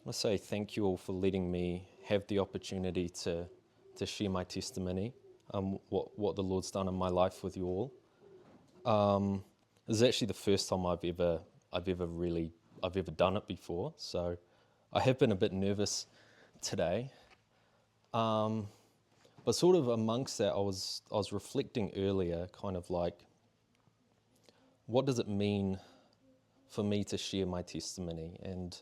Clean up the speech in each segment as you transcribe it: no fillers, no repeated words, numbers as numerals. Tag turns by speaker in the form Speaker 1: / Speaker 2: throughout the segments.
Speaker 1: I say thank you all for letting me have the opportunity to share my testimony, what the Lord's done in my life with you all. This is actually the first time I've ever done it before, so I have been a bit nervous today. But sort of amongst that, I was reflecting earlier, kind of like, what does it mean for me to share my testimony? And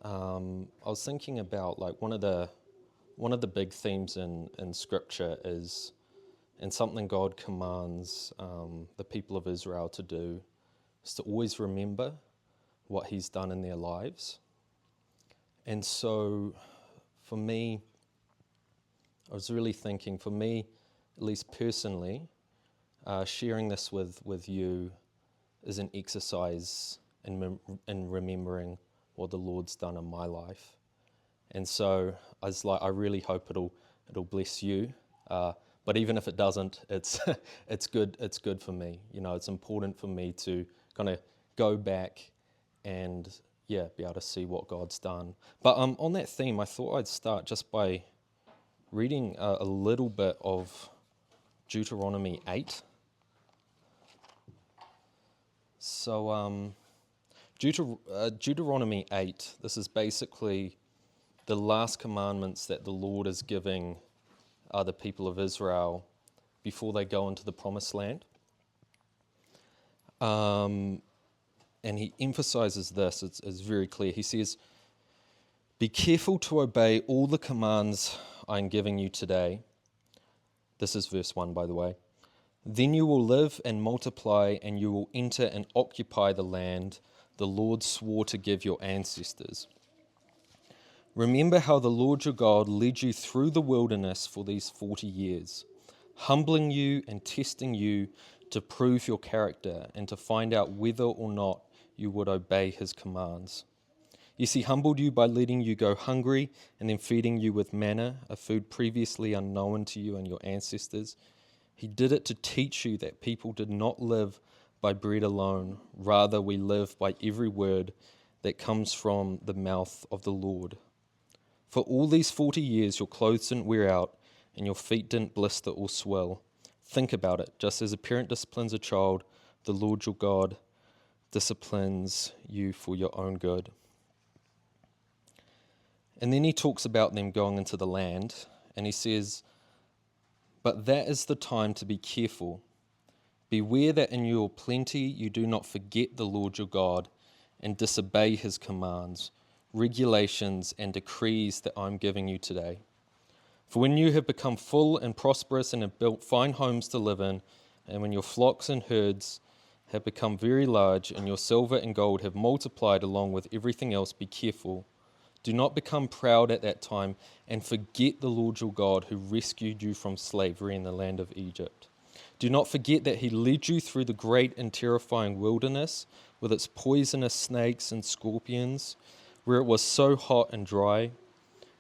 Speaker 1: I was thinking about like one of the big themes in Scripture is, and something God commands the people of Israel to do, is to always remember what He's done in their lives. And so, for me, I was really thinking, for me, at least personally, sharing this with you is an exercise in remembering what the Lord's done in my life. And so I was like, I really hope it'll bless you. But even if it doesn't, it's it's good for me. You know, it's important for me to kind of go back and be able to see what God's done. But on that theme, I thought I'd start just by reading a little bit of Deuteronomy 8. So Deuteronomy 8, this is basically the last commandments that the Lord is giving the people of Israel before they go into the promised land. And he emphasizes this, it's very clear. He says, "Be careful to obey all the commands I'm giving you today." This is verse 1, by the way. "Then you will live and multiply, and you will enter and occupy the land the Lord swore to give your ancestors. Remember how the Lord your God led you through the wilderness for these 40 years, humbling you and testing you to prove your character and to find out whether or not you would obey His commands. Yes, He humbled you by letting you go hungry and then feeding you with manna, a food previously unknown to you and your ancestors. He did it to teach you that people did not live by bread alone. Rather, we live by every word that comes from the mouth of the Lord. For all these 40 years, your clothes didn't wear out and your feet didn't blister or swell. Think about it. Just as a parent disciplines a child, the Lord your God disciplines you for your own good." And then he talks about them going into the land, and he says, "But that is the time to be careful. Beware that in your plenty you do not forget the Lord your God and disobey His commands, regulations, and decrees that I'm giving you today. For when you have become full and prosperous and have built fine homes to live in, and when your flocks and herds have become very large, and your silver and gold have multiplied along with everything else, be careful. Do not become proud at that time and forget the Lord your God who rescued you from slavery in the land of Egypt. Do not forget that He led you through the great and terrifying wilderness with its poisonous snakes and scorpions, where it was so hot and dry.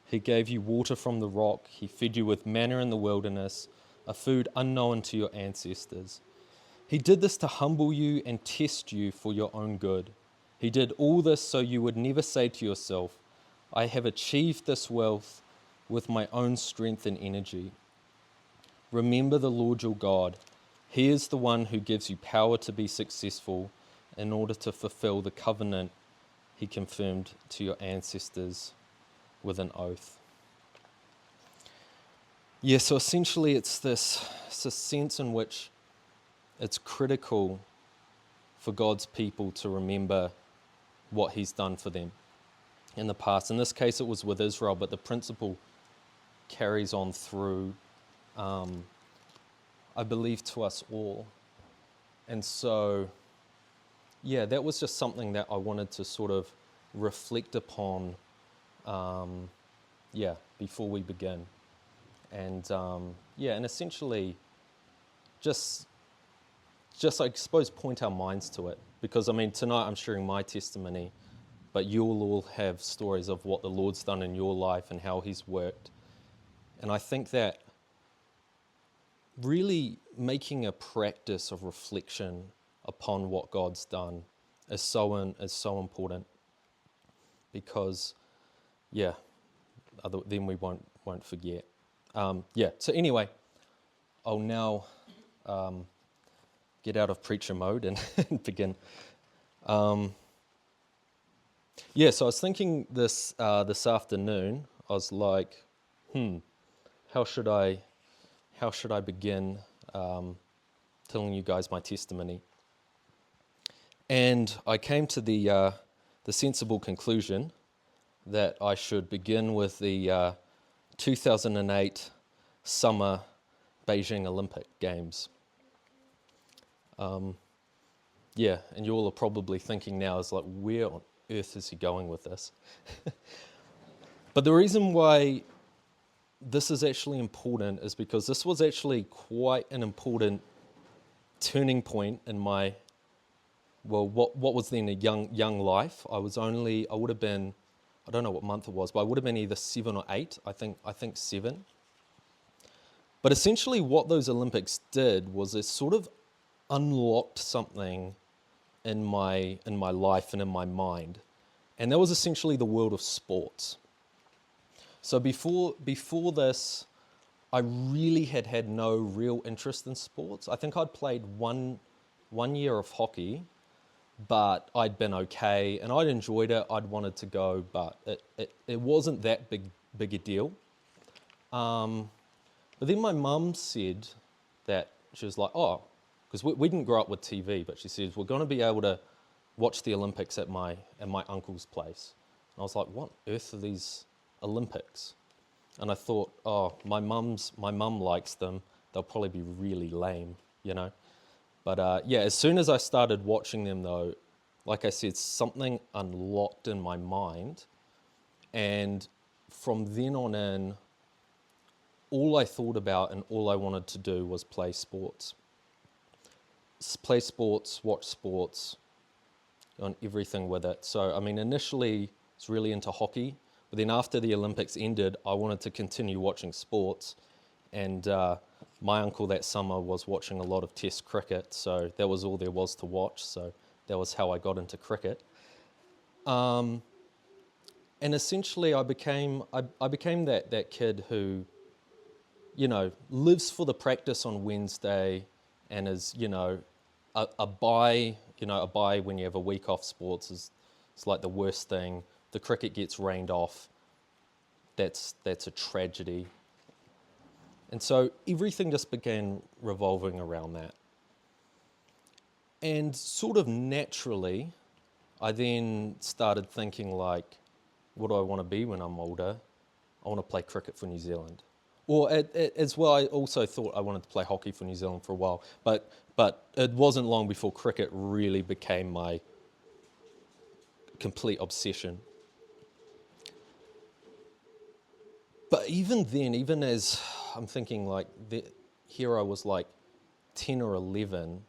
Speaker 1: He gave you water from the rock. He fed you with manna in the wilderness, a food unknown to your ancestors. He did this to humble you and test you for your own good. He did all this so you would never say to yourself, 'I have achieved this wealth with my own strength and energy.' Remember the Lord your God. He is the one who gives you power to be successful in order to fulfill the covenant He confirmed to your ancestors with an oath." Yeah, so essentially it's a sense in which it's critical for God's people to remember what He's done for them in the past. In this case, it was with Israel, but the principle carries on through, I believe, to us all. And so, that was just something that I wanted to sort of reflect upon, before we begin. And, and essentially just I suppose point our minds to it. Because, I mean, tonight I'm sharing my testimony, but you'll all have stories of what the Lord's done in your life and how He's worked. And I think that really making a practice of reflection upon what God's done is so important, because yeah, then we won't forget. Yeah. So anyway, I'll now get out of preacher mode and begin. Yeah. So I was thinking this afternoon. I was like, how should I begin telling you guys my testimony? And I came to the sensible conclusion that I should begin with the 2008 summer Beijing Olympic Games. Yeah, and you all are probably thinking now is like, where on earth is he going with this? But the reason why this is actually important is because this was actually quite an important turning point in my, well, what was then a young life. I would have been, I don't know what month it was, but I would have been either 7 or 8, I think 7. But essentially what those Olympics did was it sort of unlocked something in my life and in my mind. And that was essentially the world of sports. So before this, I really had no real interest in sports. I think I'd played one year of hockey, but I'd been okay, and I'd enjoyed it. I'd wanted to go, but it wasn't that big a deal. But then my mum said that she was like, oh, because we didn't grow up with TV, but she said, we're going to be able to watch the Olympics at my uncle's place. And I was like, what on earth are these Olympics? And I thought, oh, my mum likes them. They'll probably be really lame, you know. But yeah, as soon as I started watching them though, like I said, something unlocked in my mind. And from then on in, all I thought about and all I wanted to do was play sports. Play sports, watch sports, and everything with it. So, I mean, initially, I was really into hockey, but then after the Olympics ended, I wanted to continue watching sports. And my uncle that summer was watching a lot of Test cricket, so that was all there was to watch. So that was how I got into cricket. And essentially, I became that kid who, you know, lives for the practice on Wednesday and is, you know, a bye when you have a week off sports is it's like the worst thing. The cricket gets rained off. That's a tragedy. And so everything just began revolving around that. And sort of naturally, I then started thinking like, what do I want to be when I'm older? I want to play cricket for New Zealand. Or as well, I also thought I wanted to play hockey for New Zealand for a while. But it wasn't long before cricket really became my complete obsession. But even then, even as I'm thinking like, here I was like 10 or 11,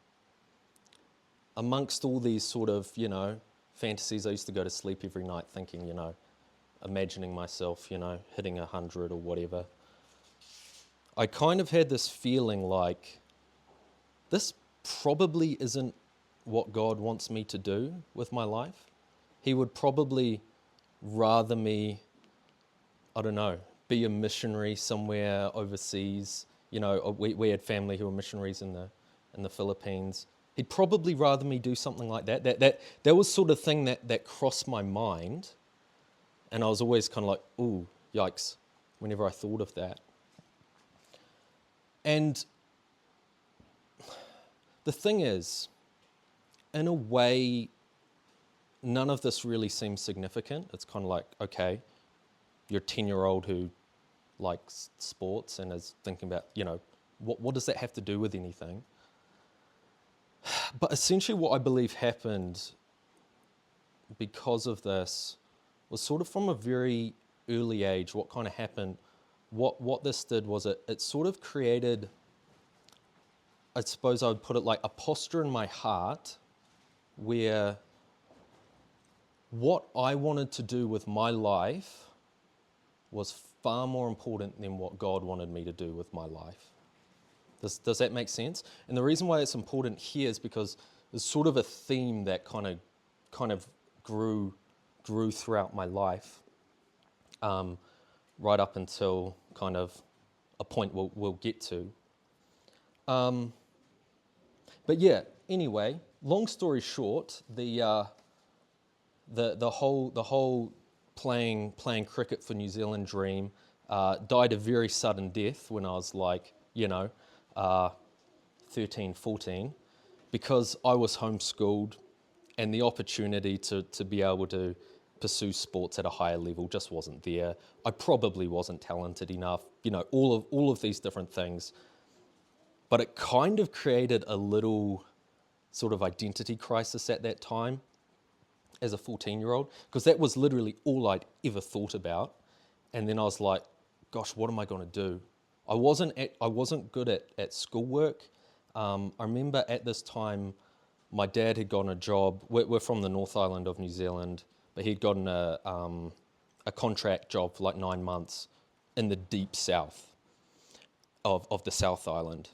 Speaker 1: amongst all these sort of, you know, fantasies, I used to go to sleep every night thinking, you know, imagining myself, you know, hitting 100 or whatever. I kind of had this feeling like, this probably isn't what God wants me to do with my life. He would probably rather me, I don't know, be a missionary somewhere overseas. You know, we had family who were missionaries in the Philippines. He'd probably rather me do something like that. That was sort of thing that crossed my mind. And I was always kind of like, ooh, yikes, whenever I thought of that. And the thing is, in a way, none of this really seems significant. It's kind of like, okay, you're a 10-year-old who likes sports and is thinking about, you know, what does that have to do with anything? But essentially what I believe happened because of this was sort of from a very early age, what kind of happened, what this did was it sort of created, I suppose I would put it like a posture in my heart where what I wanted to do with my life was far more important than what God wanted me to do with my life. Does that make sense? And the reason why it's important here is because there's sort of a theme that kind of grew throughout my life. right up until kind of a point we'll get to. Um, but yeah, anyway, long story short, the whole playing cricket for New Zealand dream died a very sudden death when I was like, 13, 14, because I was homeschooled and the opportunity to be able to pursue sports at a higher level just wasn't there. I probably wasn't talented enough, all of these different things. But it kind of created a little sort of identity crisis at that time as a 14-year-old, because that was literally all I'd ever thought about. And then I was like, gosh, what am I going to do? I wasn't good at schoolwork. I remember at this time, my dad had gotten a job. We're from the North Island of New Zealand, but he'd gotten a contract job for like 9 months in the deep south of the South Island.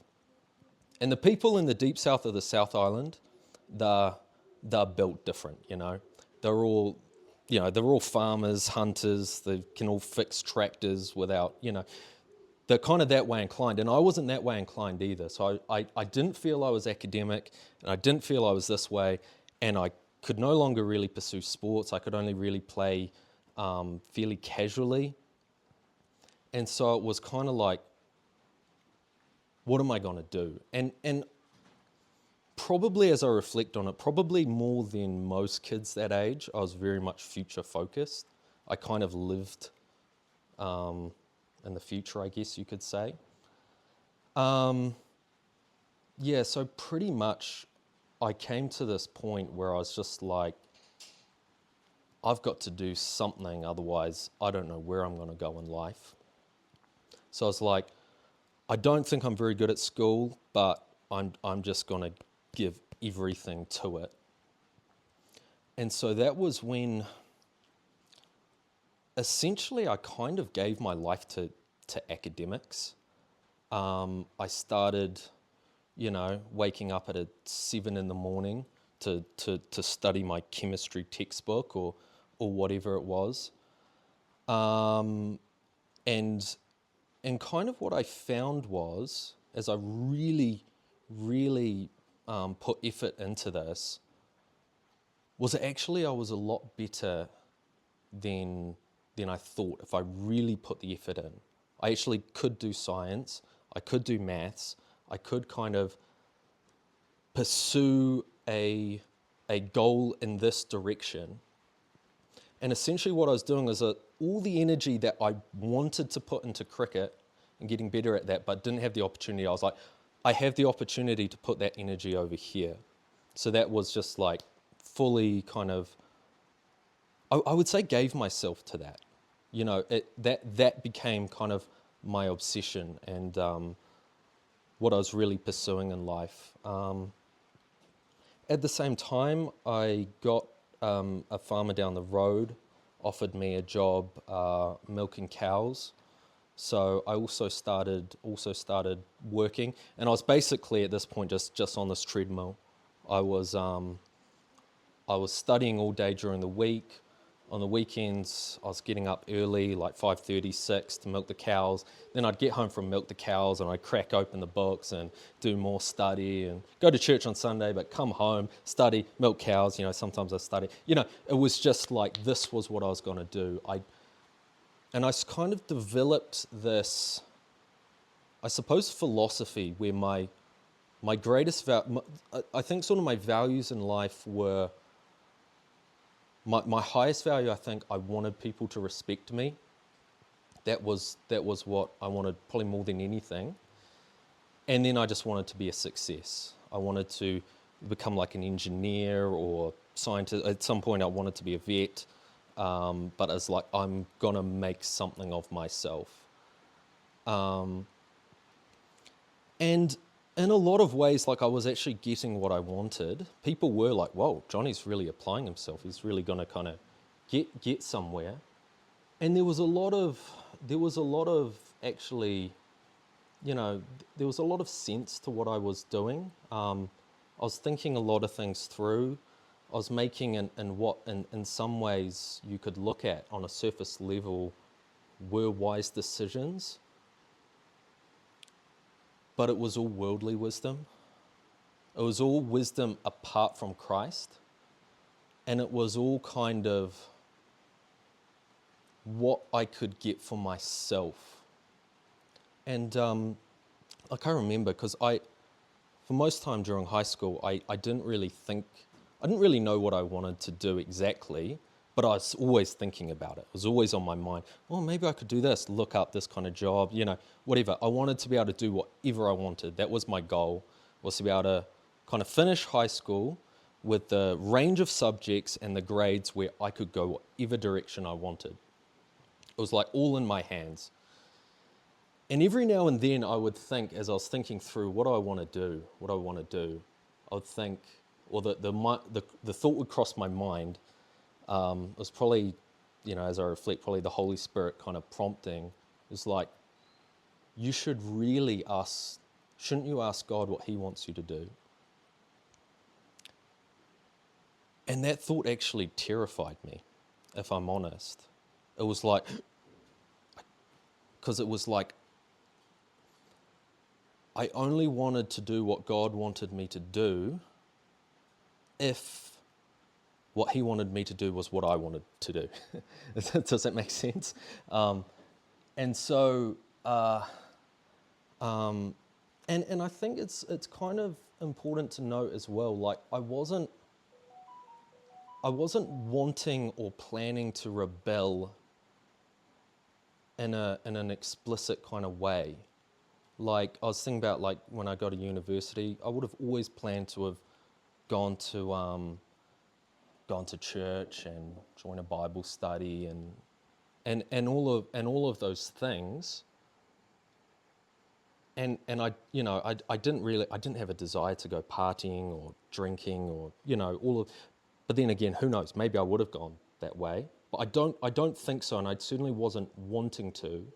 Speaker 1: And the people in the deep south of the South Island, they're built different, They're all, they're all farmers, hunters. They can all fix tractors without, they're kind of that way inclined. And I wasn't that way inclined either. So I didn't feel I was academic, and I didn't feel I was this way. And I could no longer really pursue sports. I could only really play fairly casually. And so it was kind of like, what am I going to do? And probably as I reflect on it, probably more than most kids that age, I was very much future focused. I kind of lived in the future, I guess you could say. So pretty much I came to this point where I was just like, I've got to do something, otherwise I don't know where I'm going to go in life. So I was like, I don't think I'm very good at school, but I'm just going to give everything to it. And so that was when essentially I kind of gave my life to academics. I started, waking up at 7 in the morning to study my chemistry textbook or whatever it was. And kind of what I found was, as I really, really put effort into this, was actually I was a lot better than I thought if I really put the effort in. I actually could do science, I could do maths, I could kind of pursue a goal in this direction. And essentially what I was doing is that all the energy that I wanted to put into cricket and getting better at that, but didn't have the opportunity, I was like, I have the opportunity to put that energy over here. So that was just like fully kind of, I would say gave myself to that. That became kind of my obsession and what I was really pursuing in life. At the same time, I got a farmer down the road offered me a job milking cows. So I also started working, and I was basically at this point just on this treadmill. I was studying all day during the week. On the weekends, I was getting up early, like 5:30, 6, to milk the cows. Then I'd get home from milk the cows and I'd crack open the books and do more study and go to church on Sunday, but come home, study, milk cows. Sometimes I study. It was just like this was what I was going to do. And I kind of developed this, I suppose, philosophy where my greatest, I think sort of my values in life were, my highest value, I think, I wanted people to respect me. That was what I wanted, probably more than anything. And then I just wanted to be a success. I wanted to become like an engineer or scientist. At some point I wanted to be a vet. But it's like, I'm going to make something of myself. And in a lot of ways, like I was actually getting what I wanted. People were like, whoa, Jonny's really applying himself. He's really going to kind of get somewhere. And there was a lot of actually, there was a lot of sense to what I was doing. I was thinking a lot of things through. I was making in what in some ways you could look at on a surface level were wise decisions, but it was all worldly wisdom. It was all wisdom apart from Christ, and it was all kind of what I could get for myself. And I remember, because for most time during high school, I didn't really know what I wanted to do exactly, but I was always thinking about it. It was always on my mind. Oh, maybe I could do this, look up this kind of job, whatever. I wanted to be able to do whatever I wanted. That was my goal, was to be able to kind of finish high school with the range of subjects and the grades where I could go whatever direction I wanted. It was like all in my hands. And every now and then I would think, as I was thinking through what do I want to do, I would think, or the thought would cross my mind. It was probably, as I reflect, probably the Holy Spirit kind of prompting. It was like, shouldn't you ask God what He wants you to do? And that thought actually terrified me, if I'm honest. It was like, because it was like, I only wanted to do what God wanted me to do if what He wanted me to do was what I wanted to do. Does that make sense? And so, and I think it's kind of important to note as well. Like I wasn't wanting or planning to rebel in an explicit kind of way. Like I was thinking about, like when I got to university, I would have always planned to have gone to church and join a Bible study and all of those things. And I didn't have a desire to go partying or drinking or but then again, who knows? Maybe I would have gone that way, but I don't think so, and I certainly wasn't wanting to.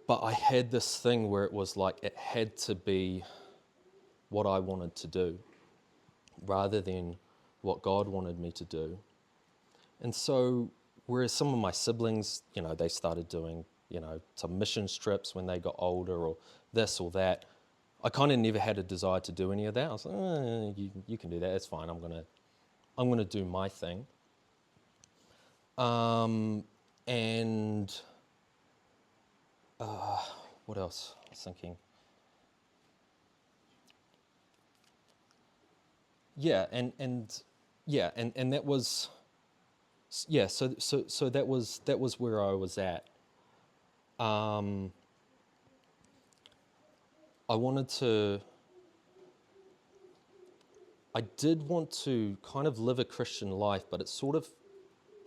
Speaker 1: But I had this thing where it was like it had to be what I wanted to do rather than what God wanted me to do. And so, whereas some of my siblings, they started doing, some mission trips when they got older or this or that, I kind of never had a desire to do any of that. I was like, you can do that, it's fine, I'm gonna do my thing. And what else? I was thinking. Yeah, and that was, yeah. So that was where I was at. I did want to kind of live a Christian life, but it sort of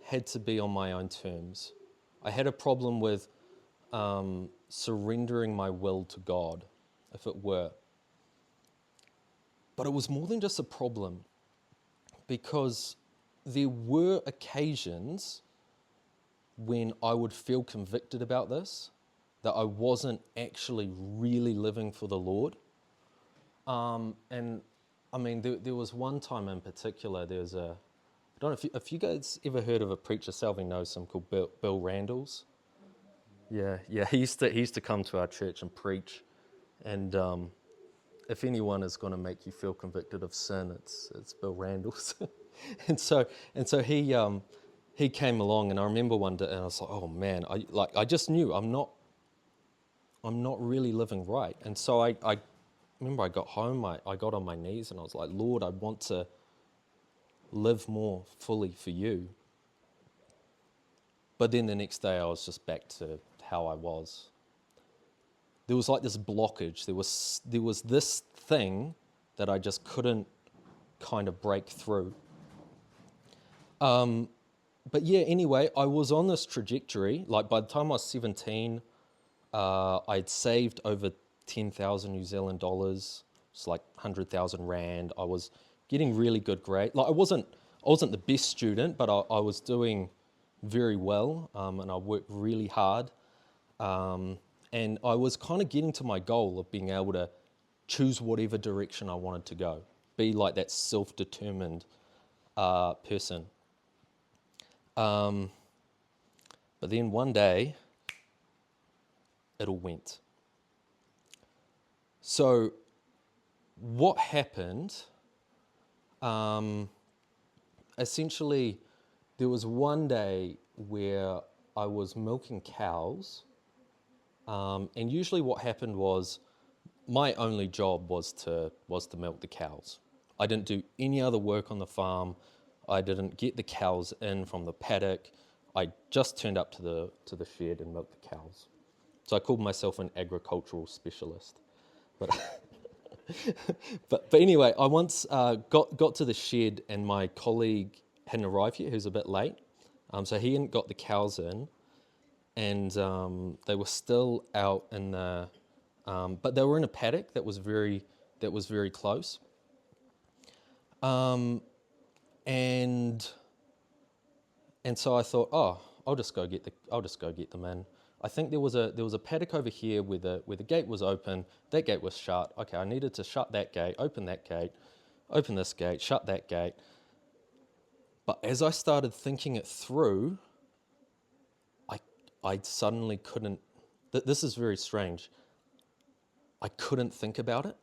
Speaker 1: had to be on my own terms. I had a problem with surrendering my will to God, if it were. But it was more than just a problem, because there were occasions when I would feel convicted about this, that I wasn't actually really living for the Lord. And I mean, there was one time in particular, I don't know if you guys ever heard of a preacher, Salvi knows him, called Bill Randalls. Yeah, he used to come to our church and preach, and if anyone is going to make you feel convicted of sin, it's Bill Randalls. and so he came along, and I remember one day, and I was like, oh man, I just knew I'm not really living right. And so I remember I got home, I got on my knees, and I was like, Lord, I want to live more fully for you. But then the next day I was just back to how I was. There was like this blockage. There was this thing that I just couldn't kind of break through. But yeah, anyway, I was on this trajectory. Like by the time I was 17, I'd saved over 10,000 New Zealand dollars. It's like 100,000 rand. I was getting really good grades. Like I wasn't the best student, but I was doing very well, and I worked really hard. And I was kind of getting to my goal of being able to choose whatever direction I wanted to go, be like that self-determined person. But then one day, it all went. So what happened, essentially, there was one day where I was milking cows, and usually what happened was my only job was to milk the cows. I didn't do any other work on the farm. I didn't get the cows in from the paddock. I just turned up to the shed and milked the cows. So I called myself an agricultural specialist. But but anyway, I once got to the shed and my colleague hadn't arrived yet. He was a bit late, so he hadn't got the cows in, and they were still out in the, but they were in a paddock that was very close, and so I thought, oh, I'll just go get them in. I think there was a paddock over here where the gate was open. That gate was shut. Okay, I needed to shut that gate, open this gate, shut that gate. But as I started thinking it through, I suddenly couldn't. This is very strange. I couldn't think about it.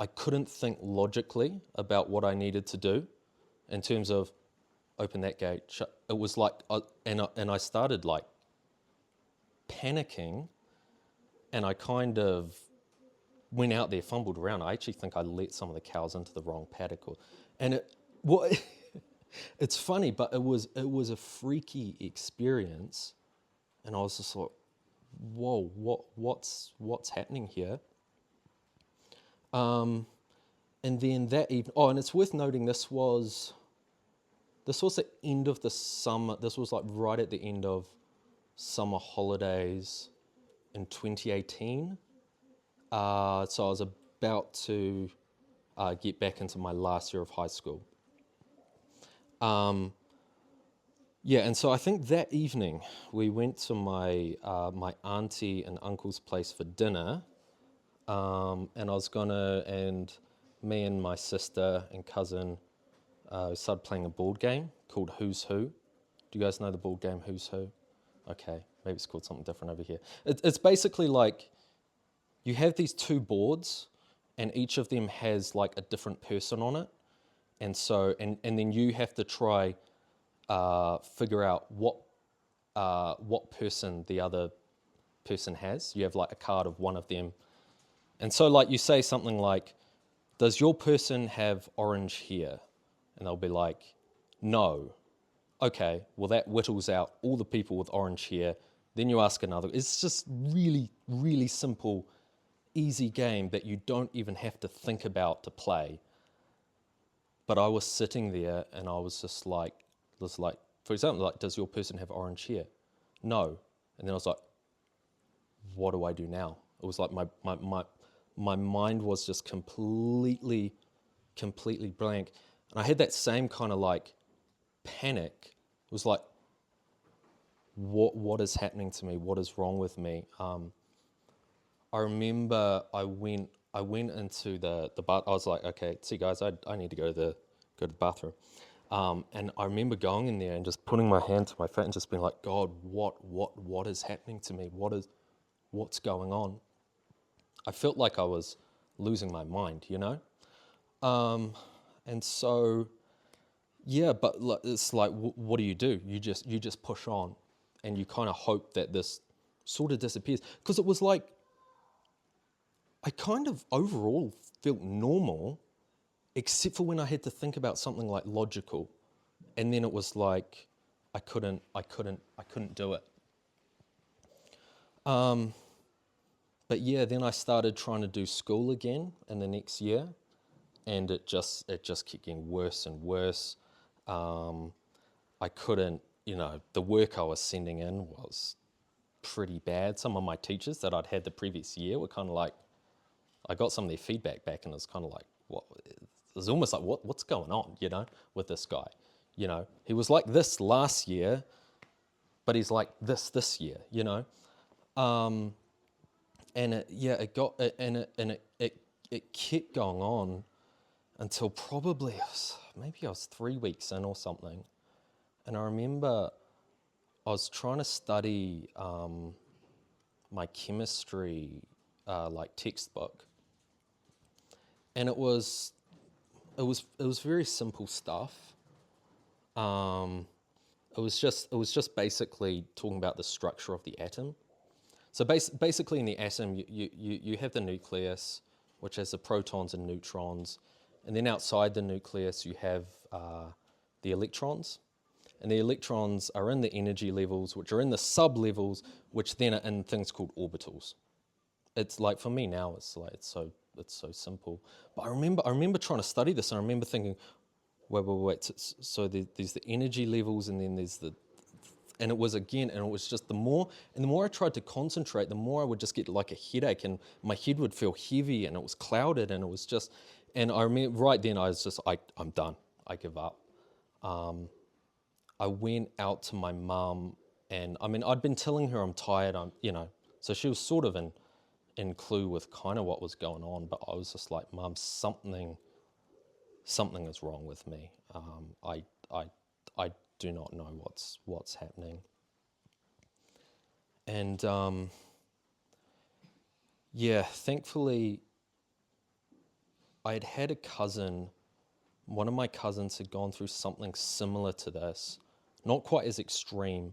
Speaker 1: I couldn't think logically about what I needed to do in terms of open that gate. Shut. It was like, and I started like panicking, and I kind of went out there, fumbled around. I actually think I let some of the cows into the wrong paddock, it's funny, but it was a freaky experience, and I was just like, whoa, what's happening here? And then that evening, and it's worth noting this was the end of the summer. This was like right at the end of summer holidays in 2018. So I was about to get back into my last year of high school. And so I think that evening we went to my auntie and uncle's place for dinner, and me and my sister and cousin started playing a board game called Who's Who. Do you guys know the board game Who's Who? Okay, maybe it's called something different over here. It's basically like you have these two boards, and each of them has like a different person on it, and so and then you have to try figure out what person the other person has. You have like a card of one of them, and so like you say something like, "Does your person have orange hair?" And they'll be like, "No." Okay, well that whittles out all the people with orange hair. Then you ask another. It's just really, really simple, easy game that you don't even have to think about to play. But I was sitting there and I was just like, for example, like, does your person have orange hair? No. And then I was like, what do I do now? It was like my mind was just completely blank. And I had that same kind of like panic. It was like, what is happening to me? What is wrong with me? I remember I went into the bath. I was like, okay, see guys, I need to go to the bathroom. And I remember going in there and just putting my hand to my face and just being like, God, what is happening to me? What's going on? I felt like I was losing my mind, you know? And so, yeah, but it's like, what do? You just push on, and you kind of hope that this sort of disappears. Because it was like, I kind of overall felt normal, except for when I had to think about something like logical, and then it was like I couldn't do it. But yeah, then I started trying to do school again in the next year, and it just kept getting worse and worse. I couldn't, the work I was sending in was pretty bad. Some of my teachers that I'd had the previous year were kind of like, I got some of their feedback back, and it was kind of like, what? It was almost like, what's going on, with this guy? He was like this last year, but he's like this year, And it kept going on until probably maybe I was 3 weeks in or something, and I remember I was trying to study my chemistry like textbook, and it was very simple stuff. It was just basically talking about the structure of the atom. So basically, in the atom, you have the nucleus, which has the protons and neutrons, and then outside the nucleus you have the electrons, and the electrons are in the energy levels, which are in the sub-levels, which then are in things called orbitals. It's like, for me now, it's so simple. But I remember trying to study this, and I remember thinking, wait. So there's the energy levels, and then there's the, and it was just the more I tried to concentrate, the more I would just get like a headache, and my head would feel heavy, and it was clouded, and it was just, and I remember right then I was just, I'm done. I give up. I went out to my mum, and I mean, I'd been telling her I'm tired, so she was sort of in clue with kind of what was going on, but I was just like, Mum, something is wrong with me. I do not know what's happening. And thankfully, I had a cousin. One of my cousins had gone through something similar to this, not quite as extreme,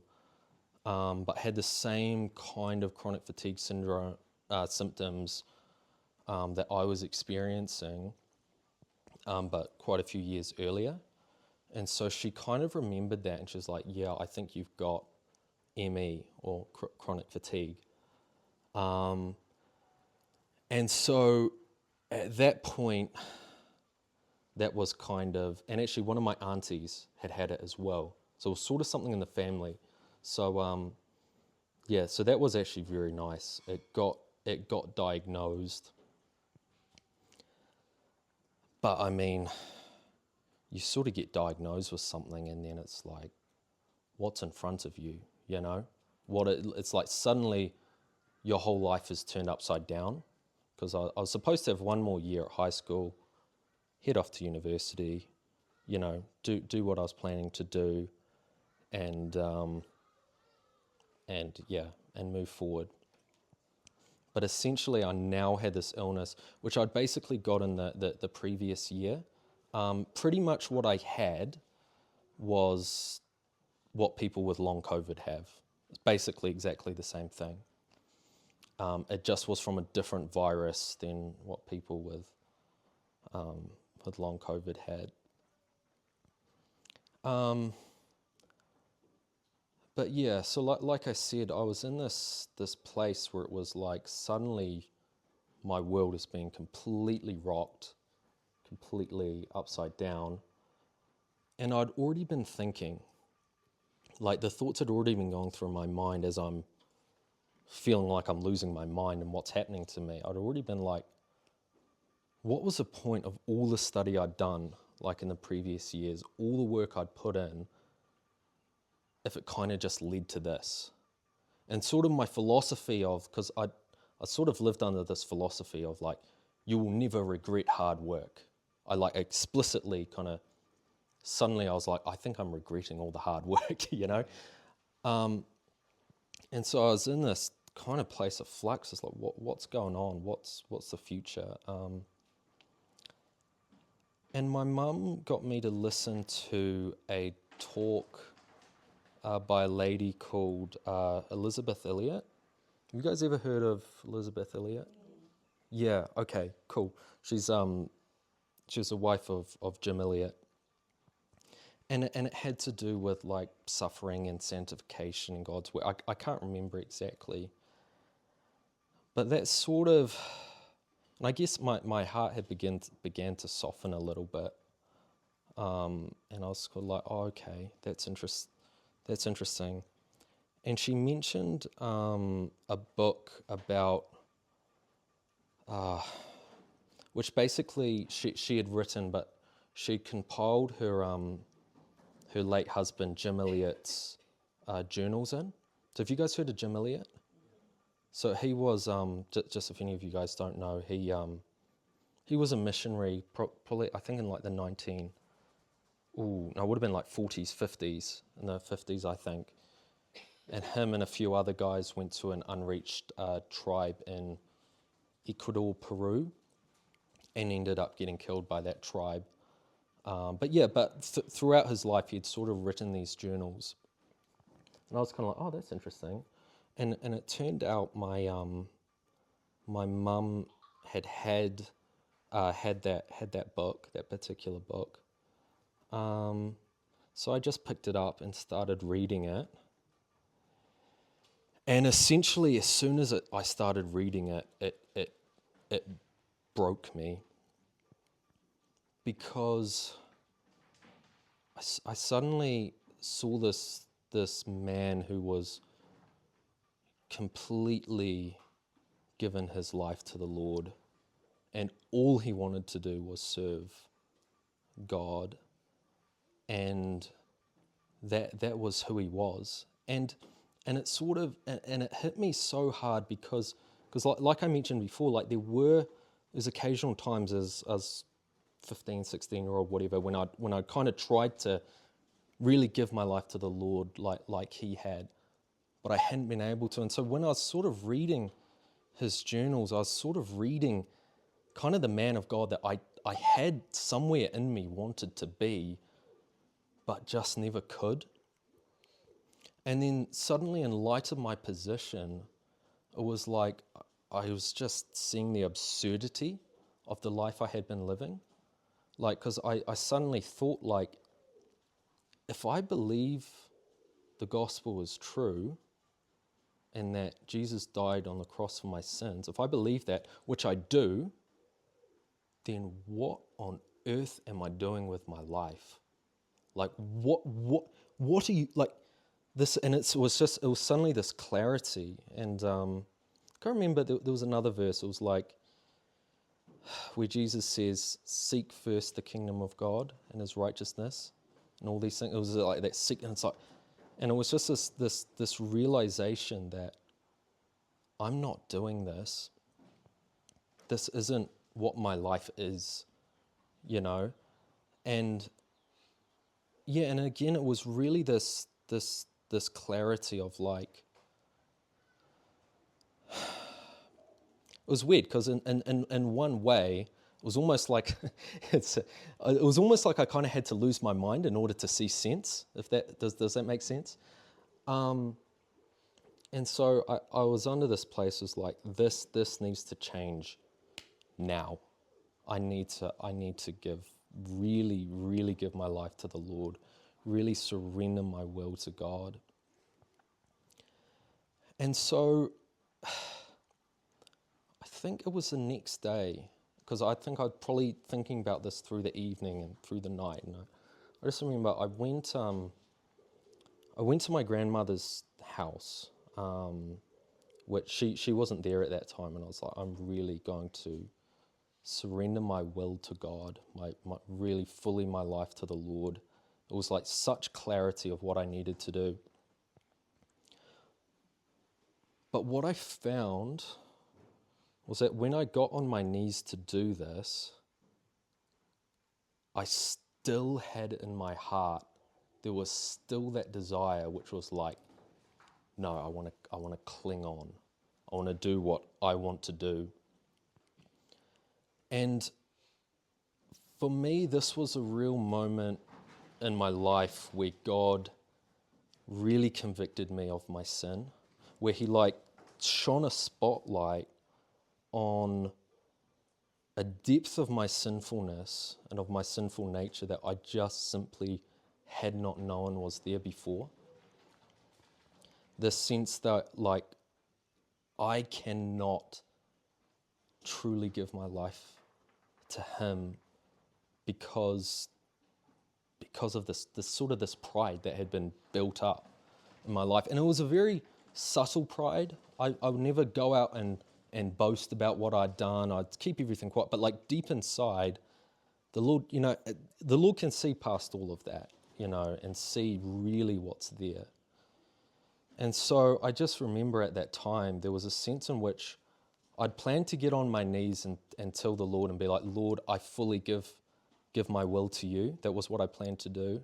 Speaker 1: but had the same kind of chronic fatigue syndrome symptoms that I was experiencing, but quite a few years earlier. And so she kind of remembered that, and she was like, yeah, I think you've got ME, or chronic fatigue. And so at that point, that was kind of, and actually one of my aunties had it as well. So it was sort of something in the family. So so that was actually very nice. It got diagnosed. But I mean, you sort of get diagnosed with something, and then it's like, what's in front of you, you know? It's like suddenly your whole life is turned upside down, because I was supposed to have one more year at high school, head off to university, do what I was planning to do, and move forward. But essentially, I now had this illness, which I'd basically got in the previous year. Pretty much what I had was what people with long COVID have. It's basically exactly the same thing. It just was from a different virus than what people with long COVID had. But yeah, so like I said, I was in this place where it was like suddenly my world is being completely rocked, completely upside down. And I'd already been thinking, like the thoughts had already been going through my mind as I'm feeling like I'm losing my mind and what's happening to me. I'd already been like, what was the point of all the study I'd done, like in the previous years, all the work I'd put in, if it kind of just led to this? And sort of my philosophy of, because I sort of lived under this philosophy of like, you will never regret hard work. I like explicitly kind of, suddenly I was like, I think I'm regretting all the hard work, And so I was in this kind of place of flux. It's like, what's going on? What's the future? And my mum got me to listen to a talk by a lady called Elizabeth Elliot. Have you guys ever heard of Elizabeth Elliot? Yeah, okay, cool. She's the wife of Jim Elliot. And it had to do with like suffering and sanctification in God's way. I can't remember exactly. But that sort of, and I guess my heart had began to soften a little bit. And I was sort of like, oh, okay, that's interesting. And she mentioned a book about, which basically she had written, but she compiled her late husband Jim Elliot's journals in. So have you guys heard of Jim Elliot? So he was, just if any of you guys don't know, he was a missionary, probably I think in like the it would have been like 40s, 50s, in the 50s I think. and him and a few other guys went to an unreached tribe in Ecuador, Peru, and ended up getting killed by that tribe. But throughout his life, he'd sort of written these journals, and I was kind of like, oh, that's interesting, and it turned out my mum had that book, that particular book. So I just picked it up and started reading it. And essentially, as soon as I started reading it, it broke me, because I suddenly saw this man who was completely given his life to the Lord, and all he wanted to do was serve God, and that was who he was. And it sort of, and it hit me so hard because like I mentioned before, like there's occasional times as 15, 16-year-old, whatever, when I kind of tried to really give my life to the Lord like he had, but I hadn't been able to. And so when I was sort of reading his journals, I was sort of reading kind of the man of God that I had somewhere in me wanted to be, but just never could. And then suddenly, in light of my position, it was like I was just seeing the absurdity of the life I had been living. Like, because I suddenly thought, like, if I believe the gospel is true and that Jesus died on the cross for my sins, if I believe that, which I do, then what on earth am I doing with my life? Like, what are you, like, this? And it was suddenly this clarity. And I can't remember, there was another verse, it was like, where Jesus says, seek first the kingdom of God and his righteousness and all these things. It was like that seek, and it's like, and it was just this realization that I'm not doing this. This isn't what my life is, you know? And yeah, and again, it was really this clarity of like, it was weird because in one way, it was almost like it was almost like I kind of had to lose my mind in order to see sense. If that does that make sense? And so I was under this place, was like, this needs to change now. I need to really give my life to the Lord, really surrender my will to God. And so I think it was the next day, because I think I'd probably thinking about this through the evening and through the night. And I just remember I went to my grandmother's house, which she wasn't there at that time, and I was like, I'm really going to surrender my will to God, my really fully my life to the Lord. It was like such clarity of what I needed to do. But what I found was that when I got on my knees to do this, I still had in my heart, there was still that desire, which was like, no, I want to cling on. I want to do what I want to do. And for me, this was a real moment in my life where God really convicted me of my sin, where he like shone a spotlight on a depth of my sinfulness and of my sinful nature that I just simply had not known was there before. This sense that like I cannot truly give my life to him because of this sort of this pride that had been built up in my life. And it was a very subtle pride. I would never go out and boast about what I'd done. I'd keep everything quiet. But like deep inside, the Lord, the Lord can see past all of that, and see really what's there. And so I just remember at that time, there was a sense in which I'd planned to get on my knees and tell the Lord and be like, Lord, I fully give my will to you. That was what I planned to do.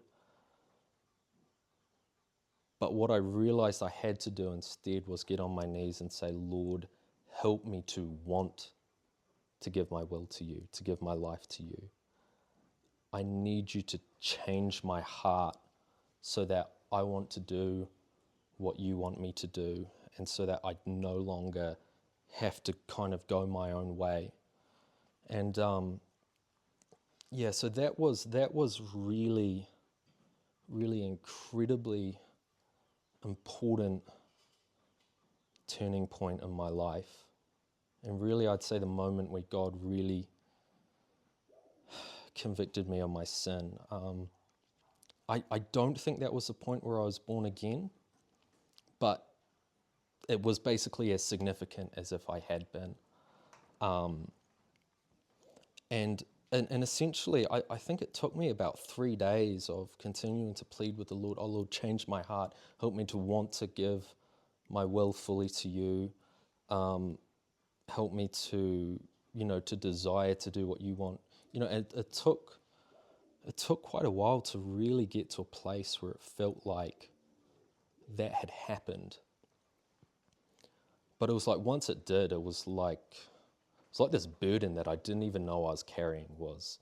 Speaker 1: But what I realized I had to do instead was get on my knees and say, Lord, help me to want to give my will to you, to give my life to you. I need you to change my heart so that I want to do what you want me to do, and so that I no longer have to kind of go my own way. And so that was really, really incredibly important turning point in my life. And really, I'd say the moment where God really convicted me of my sin. I don't think that was the point where I was born again, but it was basically as significant as if I had been. And essentially, I think it took me about 3 days of continuing to plead with the Lord, oh Lord, change my heart, help me to want to give my will fully to you, help me to, to desire to do what you want. It took quite a while to really get to a place where it felt like that had happened. But it was like once it did, it was like this burden that I didn't even know I was carrying was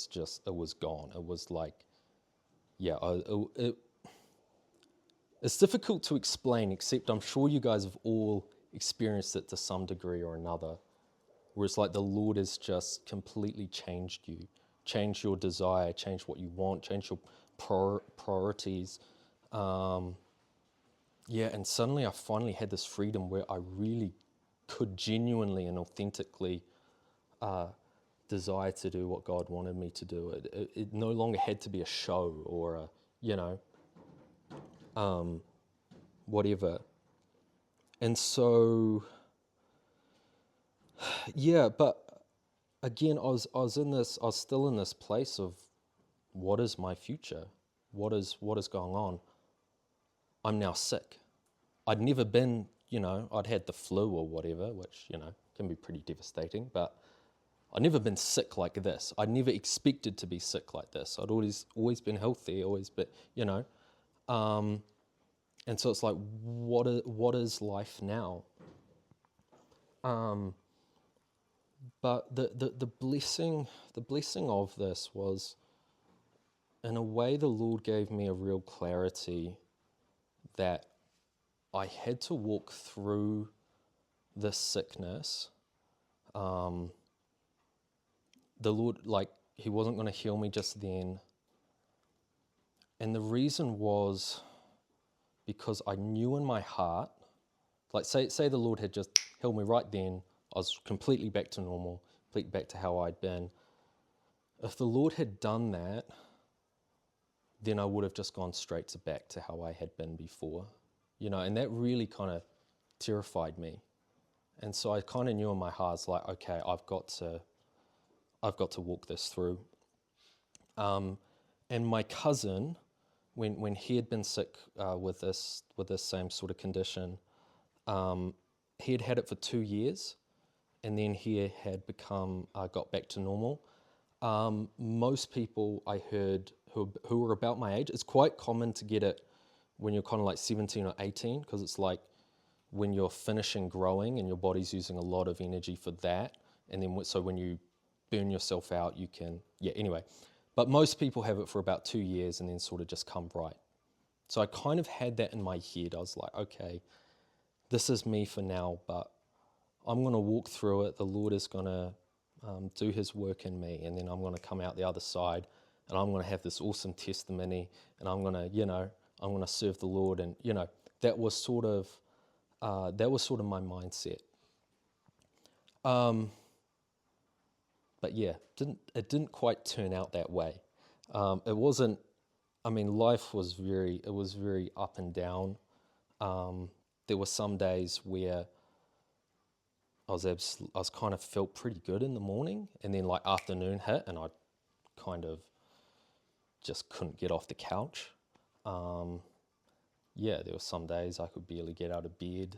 Speaker 1: just, it was gone. It was like, it's difficult to explain, except I'm sure you guys have all experienced it to some degree or another, where it's like the Lord has just completely changed you, changed your desire, changed what you want, changed your priorities. And suddenly I finally had this freedom where I really could genuinely and authentically desire to do what God wanted me to do. It no longer had to be a show or whatever. And so, but again, I was still in this place of, what is my future? What is going on? I'm now sick. I'd never been, I'd had the flu or whatever, which, can be pretty devastating, but I'd never been sick like this. I'd never expected to be sick like this. I'd always been healthy, and so it's like, what is life now? But the blessing of this was, in a way, the Lord gave me a real clarity that I had to walk through this sickness. The Lord, He wasn't going to heal me just then. And the reason was because I knew in my heart, say the Lord had just healed me right then, I was completely back to normal, completely back to how I'd been. If the Lord had done that, then I would have just gone straight back to how I had been before, and that really kind of terrified me. And so I kind of knew in my heart, it's like, okay, I've got to walk this through. And my cousin, when he had been sick with this same sort of condition, he had had it for 2 years, and then he had got back to normal. Most people I heard who were about my age, it's quite common to get it when you're kind of like 17 or 18, because it's like when you're finishing growing and your body's using a lot of energy for that, and then so when you burn yourself out, you can, anyway. But most people have it for about 2 years and then sort of just come right. So I kind of had that in my head. I was like, okay, this is me for now, but I'm going to walk through it. The Lord is going to do His work in me, and then I'm going to come out the other side, and I'm going to have this awesome testimony, and I'm going to serve the Lord, and that was sort of my mindset. But it didn't quite turn out that way. It wasn't. I mean, life was very up and down. There were some days where I was kind of felt pretty good in the morning, and then like afternoon hit, and I kind of just couldn't get off the couch. There were some days I could barely get out of bed.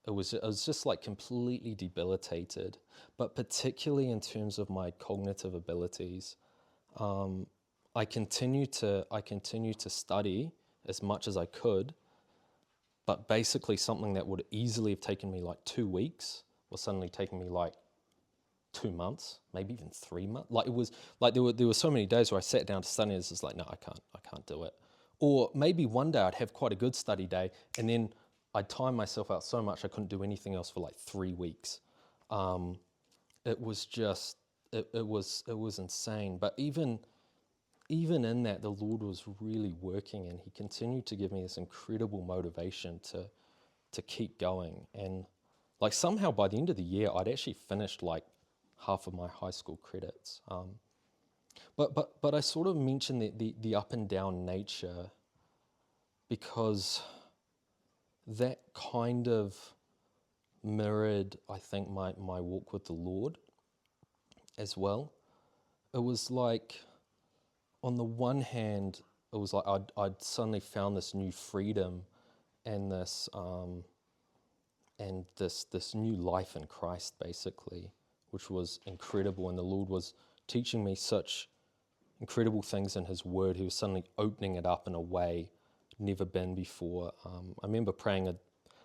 Speaker 1: I was just like completely debilitated, but particularly in terms of my cognitive abilities. I continue to study as much as I could. But basically something that would easily have taken me like 2 weeks was suddenly taking me like 2 months, maybe even 3 months. Like it was like there were so many days where I sat down to study and it's just like, no, I can't do it. Or maybe one day I'd have quite a good study day and then I'd time myself out so much I couldn't do anything else for like 3 weeks. It was just it was insane. But even in that, the Lord was really working, and He continued to give me this incredible motivation to keep going. And like somehow by the end of the year, I'd actually finished like half of my high school credits. But I sort of mentioned the up and down nature because that kind of mirrored, I think, my walk with the Lord as well. It was like, on the one hand, it was like I'd suddenly found this new freedom and this new life in Christ, basically, which was incredible. And the Lord was teaching me such incredible things in His Word. He was suddenly opening it up in a way never been before. I remember praying, I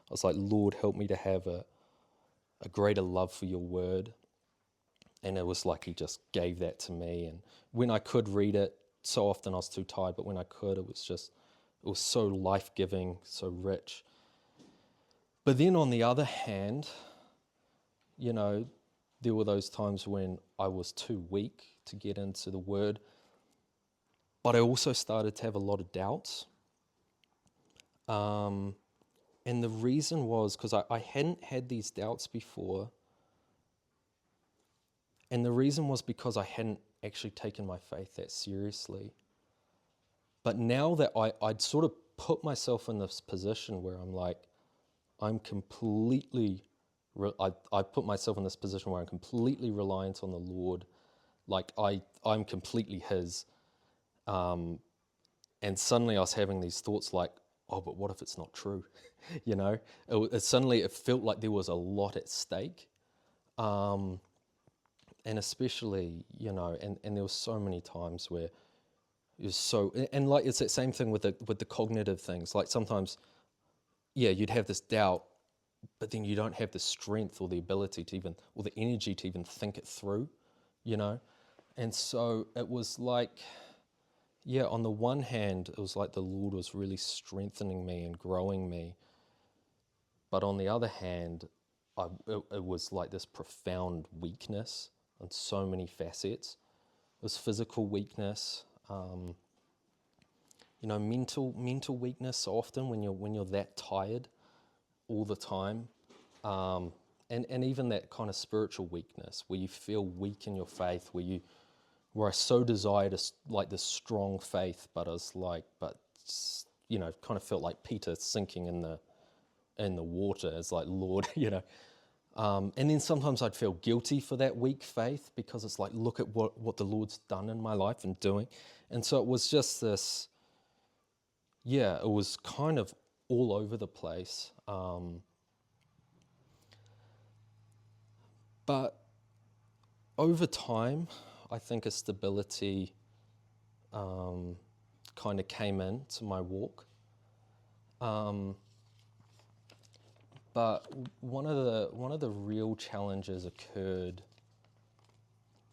Speaker 1: was like, Lord, help me to have a greater love for Your Word. And it was like He just gave that to me. And when I could read it, so often I was too tired, but when I could, it was so life-giving, so rich. But then on the other hand, there were those times when I was too weak to get into the Word, but I also started to have a lot of doubts. And the reason was because I hadn't had these doubts before. And the reason was because I hadn't actually taken my faith that seriously. But now that I'd sort of put myself in this position where I'm like, I put myself in this position where I'm completely reliant on the Lord. Like I'm completely His. And suddenly I was having these thoughts like, oh, but what if it's not true? Suddenly it felt like there was a lot at stake. And especially, and there were so many times where it was so, and like it's that same thing with the cognitive things. Like sometimes, you'd have this doubt, but then you don't have the strength or the ability to even, or the energy to even think it through, And so it was like, on the one hand, it was like the Lord was really strengthening me and growing me. But on the other hand, it was like this profound weakness on so many facets. It was physical weakness, mental weakness so often when you're that tired all the time, and even that kind of spiritual weakness where you feel weak in your faith, where I so desired like this strong faith, but I was like, kind of felt like Peter sinking in the water. It's like, Lord, And then sometimes I'd feel guilty for that weak faith because it's like, look at what the Lord's done in my life and doing. And so it was just this, it was kind of all over the place. But over time, I think a stability kind of came into my walk. But one of the real challenges occurred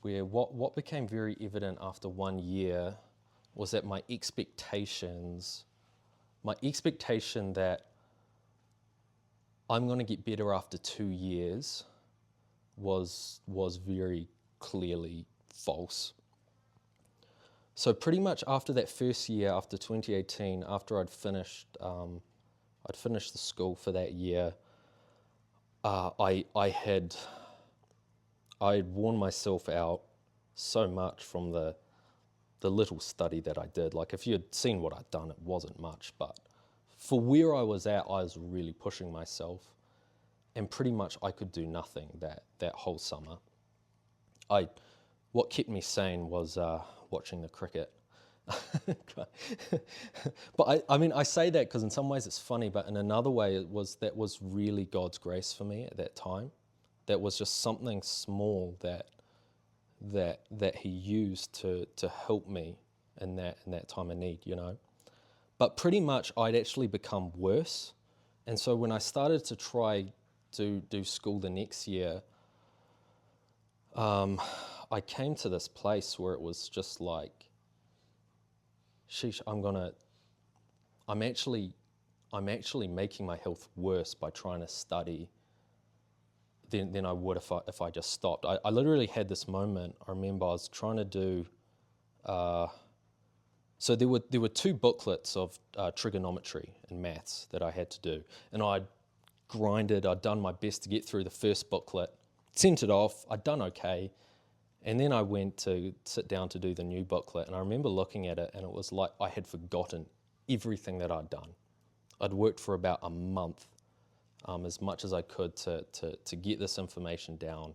Speaker 1: where what became very evident after 1 year was that my expectation that I'm going to get better after 2 years was very clearly false. So pretty much after that first year, after 2018, after I'd finished the school for that year, I had worn myself out so much from the little study that I did. Like if you had seen what I'd done, it wasn't much, but for where I was at, I was really pushing myself, and pretty much I could do nothing that whole summer. What kept me sane was watching the cricket. But I say that because in some ways it's funny, but in another way that was really God's grace for me at that time. That was just something small that He used to help me in that time of need, But pretty much I'd actually become worse. And so when I started to try to do school the next year, I came to this place where it was just like, sheesh, I'm actually making my health worse by trying to study than I would if I just stopped. I literally had this moment. I remember I was trying to do. So there were two booklets of trigonometry and maths that I had to do, and I'd done my best to get through the first booklet, sent it off. I'd done okay, and then I went to sit down to do the new booklet, and I remember looking at it, and it was like I had forgotten everything that I'd done. I'd worked for about a month, as much as I could to get this information down,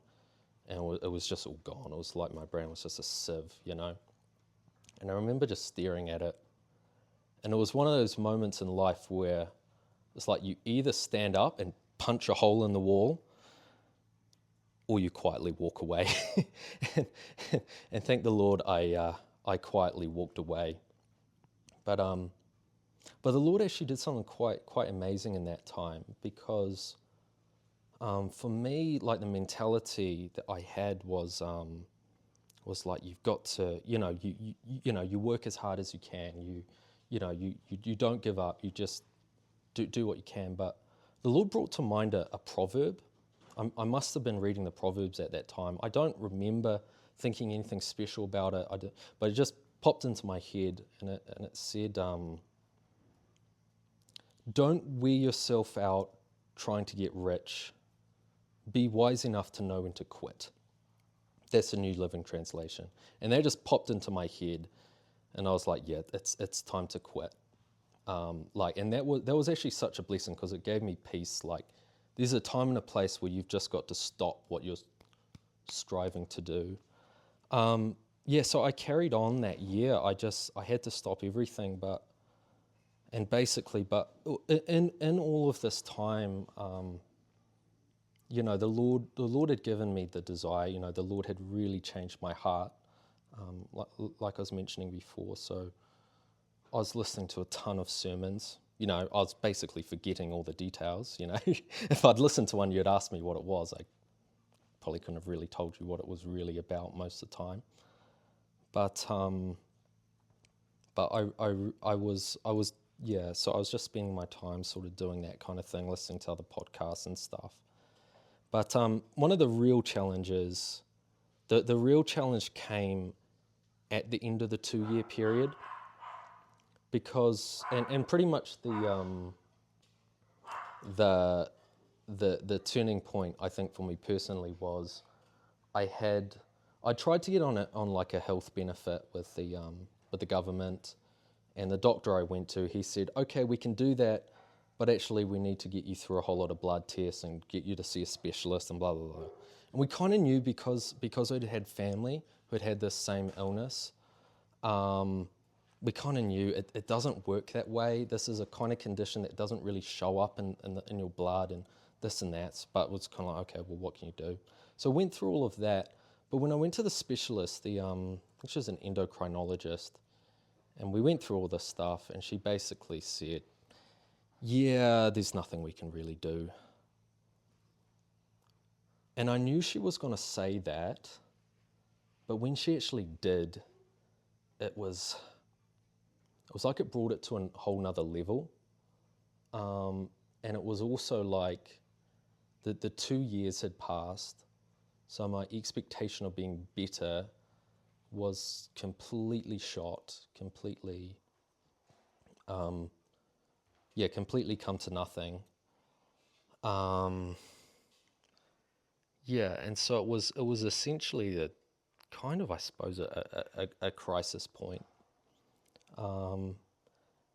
Speaker 1: and it was just all gone. It was like my brain was just a sieve, you know. And I remember just staring at it, and it was one of those moments in life where it's like you either stand up and punch a hole in the wall, or you quietly walk away. and, and thank the Lord, I quietly walked away. But the Lord actually did something quite amazing in that time, because for me, like, the mentality that I had was like, you've got to, you work as hard as you can. You don't give up. You just do what you can. But the Lord brought to mind a proverb. I must have been reading the Proverbs at that time. I don't remember thinking anything special about it, but it just popped into my head, and it said, "Don't wear yourself out trying to get rich. Be wise enough to know when to quit." That's the New Living Translation, and that just popped into my head, and I was like, "Yeah, it's time to quit." And that was actually such a blessing, because it gave me peace. Like, there's a time and a place where you've just got to stop what you're striving to do. So I carried on that year. I had to stop everything, but in all of this time, the Lord had given me the desire. The Lord had really changed my heart, like I was mentioning before. So I was listening to a ton of sermons. I was basically forgetting all the details. If I'd listened to one, you'd ask me what it was. I probably couldn't have really told you what it was really about most of the time. But So I was just spending my time sort of doing that kind of thing, listening to other podcasts and stuff. But one of the real challenges, the real challenge came at the end of the 2-year period, because and pretty much the turning point, I think, for me personally was I tried to get on like a health benefit with the government, and the doctor I went to, he said, "Okay, we can do that, but actually we need to get you through a whole lot of blood tests and get you to see a specialist and blah, blah, blah." And we kind of knew, because I'd had family who had this same illness. We kind of knew it doesn't work that way. This is a kind of condition that doesn't really show up in your blood and this and that. But it was kind of like, okay, well, what can you do? So I went through all of that. But when I went to the specialist, which is an endocrinologist, and we went through all this stuff, and she basically said, "Yeah, there's nothing we can really do." And I knew she was going to say that, but when she actually did, it was like it brought it to a whole nother level. And it was also like the 2 years had passed, so my expectation of being better was completely shot, completely come to nothing. And so it was essentially a kind of, I suppose, a crisis point. And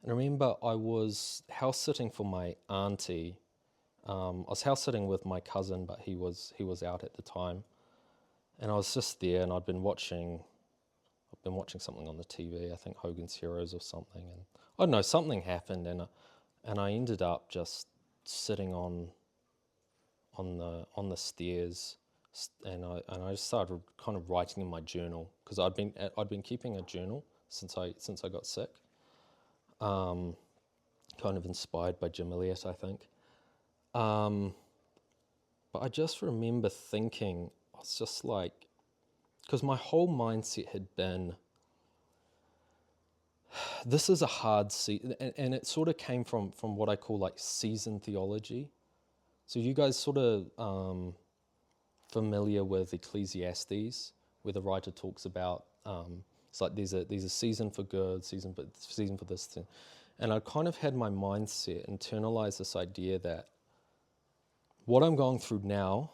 Speaker 1: I remember I was house sitting for my auntie. I was house sitting with my cousin, but he was out at the time, and I was just there, and I've been watching something on the TV. I think Hogan's Heroes or something, and I don't know, something happened, and I ended up just sitting on the stairs, and I just started kind of writing in my journal, because I'd been keeping a journal since I got sick. kind of inspired by Jim Elliot, I think. But I just remember thinking, I was just like, because my whole mindset had been, this is a hard season, and it sort of came from what I call like season theology. So you guys sort of familiar with Ecclesiastes, where the writer talks about it's like there's a season for good, season for this thing, and I kind of had my mindset internalized this idea that what I'm going through now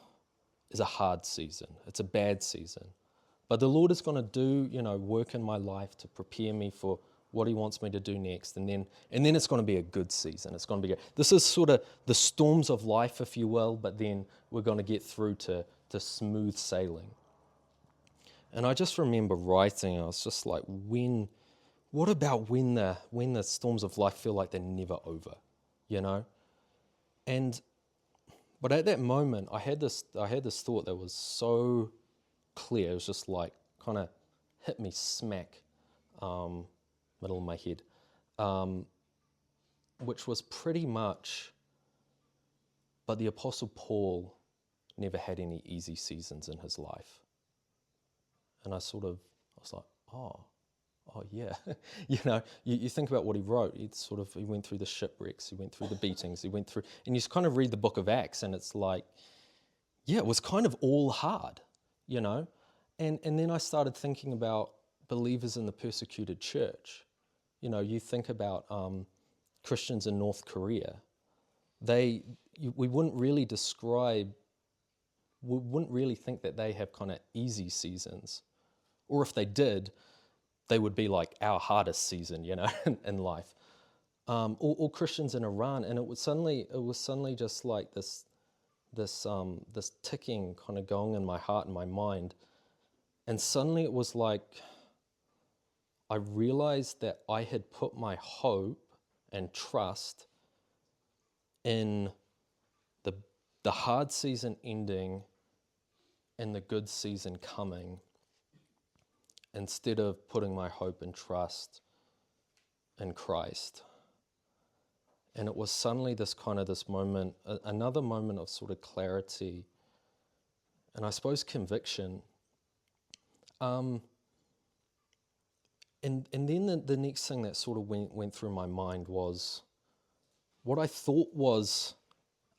Speaker 1: is a hard season. It's a bad season, but the Lord is going to do work in my life to prepare me for what He wants me to do next, and then it's going to be a good season. It's going to be good. This is sort of the storms of life, if you will, but then we're going to get through to smooth sailing. And I just remember writing, I was just like, what about when the storms of life feel like they're never over, But at that moment, I had this thought that was so clear. It was just like kind of hit me smack middle of my head, which was pretty much, but the Apostle Paul never had any easy seasons in his life. And I was like, oh yeah. You think about what he wrote. He went through the shipwrecks, he went through the beatings, and you kind of read the book of Acts, and it's like, yeah, it was kind of all hard, And then I started thinking about believers in the persecuted church. You think about Christians in North Korea. We wouldn't really think that they have kind of easy seasons. Or if they did, they would be like our hardest season, in life. Or Christians in Iran, and it was suddenly just like this ticking kind of going in my heart and my mind, and suddenly it was like I realized that I had put my hope and trust in the hard season ending and the good season coming, instead of putting my hope and trust in Christ. And it was suddenly this moment, another moment of sort of clarity, and I suppose conviction. And then the next thing that sort of went through my mind was what I thought was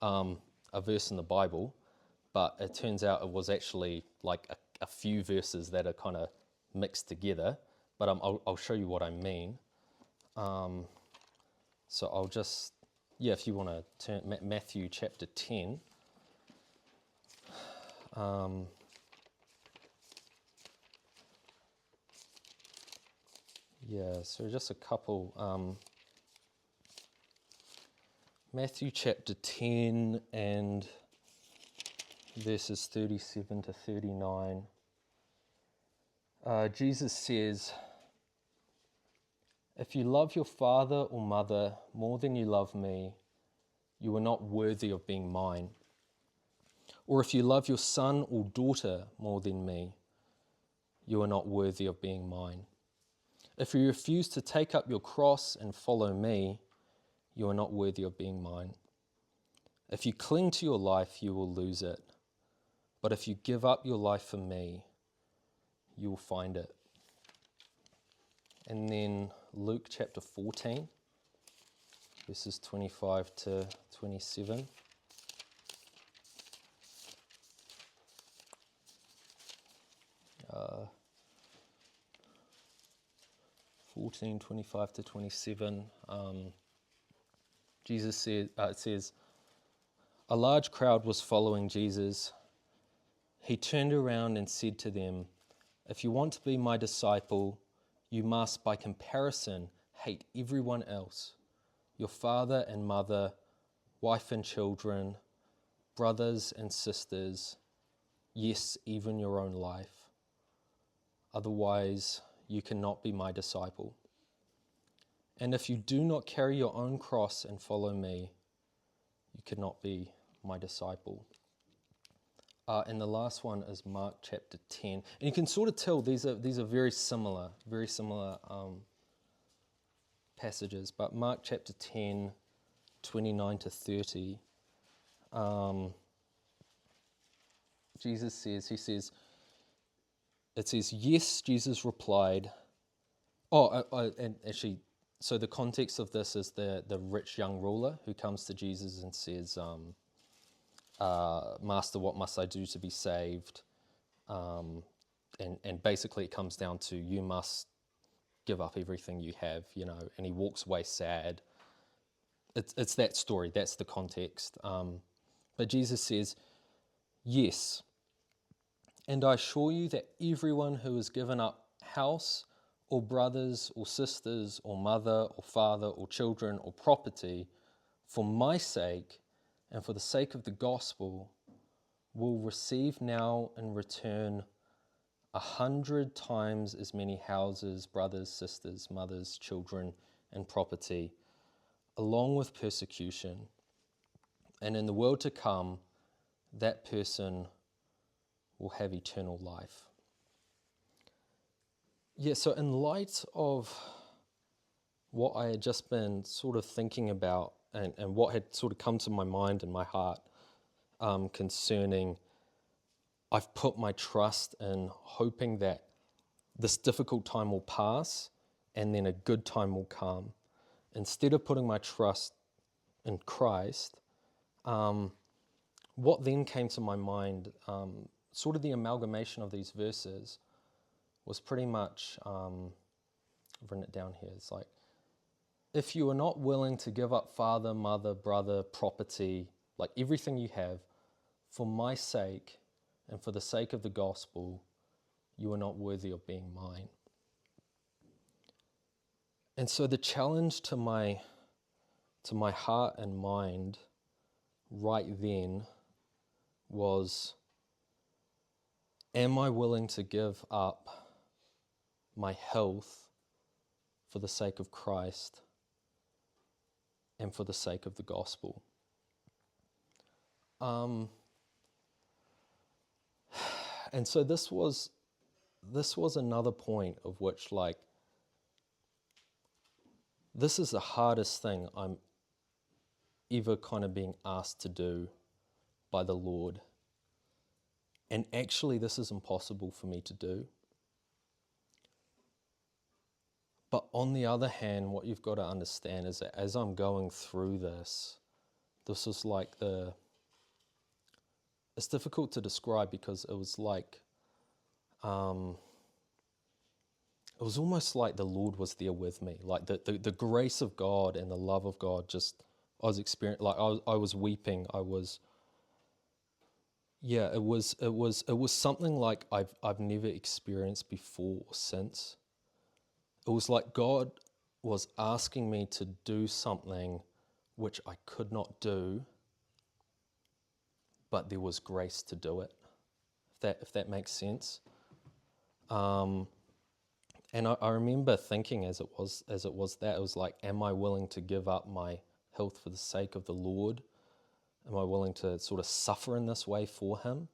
Speaker 1: a verse in the Bible, but it turns out it was actually like a few verses that are kind of mixed together. But I'll show you what I mean. So I'll just, if you want to turn Matthew chapter 10. So just a couple. Matthew chapter 10 and verses 37 to 39. Jesus says, "If you love your father or mother more than you love me, you are not worthy of being mine. Or if you love your son or daughter more than me, you are not worthy of being mine. If you refuse to take up your cross and follow me, you are not worthy of being mine. If you cling to your life, you will lose it. But if you give up your life for me, you will find it." And then Luke chapter 14, verses 25 to 27. Uh, 14, 25 to 27. Jesus said, it says, "A large crowd was following Jesus. He turned around and said to them, 'If you want to be my disciple, you must, by comparison, hate everyone else, your father and mother, wife and children, brothers and sisters, yes, even your own life. Otherwise, you cannot be my disciple. And if you do not carry your own cross and follow me, you cannot be my disciple.'" And the last one is Mark chapter 10. And you can sort of tell these are very similar passages, but Mark chapter 10, 29 to 30, Jesus says, it says, yes, Jesus replied. And actually, so the context of this is the rich young ruler who comes to Jesus and says, Master, what must I do to be saved? And basically it comes down to, you must give up everything you have, and he walks away sad. It's that story, that's the context. But Jesus says, yes, and I assure you that everyone who has given up house or brothers or sisters or mother or father or children or property for my sake and for the sake of the gospel will receive now in return 100 times as many houses, brothers, sisters, mothers, children, and property, along with persecution. And in the world to come, that person will have eternal life. Yeah, so in light of what I had just been sort of thinking about and what had sort of come to my mind and my heart concerning, I've put my trust in hoping that this difficult time will pass and then a good time will come. Instead of putting my trust in Christ, what then came to my mind, sort of the amalgamation of these verses, was pretty much, I've written it down here, it's like, if you are not willing to give up father, mother, brother, property, like everything you have, for my sake and for the sake of the gospel, you are not worthy of being mine. And so the challenge to my heart and mind right then was, am I willing to give up my health for the sake of Christ and for the sake of the gospel? And so this was another point of which, like, this is the hardest thing I'm ever kind of being asked to do by the Lord. And actually this is impossible for me to do. But on the other hand, what you've got to understand is that as I'm going through this is like it's difficult to describe because it was like, it was almost like the Lord was there with me. Like the grace of God and the love of God I was experiencing, like I was weeping. It was something like I've never experienced before or since. It was like God was asking me to do something which I could not do, but there was grace to do it. If that makes sense. And I remember thinking as it was that, it was like, am I willing to give up my health for the sake of the Lord? Am I willing to sort of suffer in this way for Him?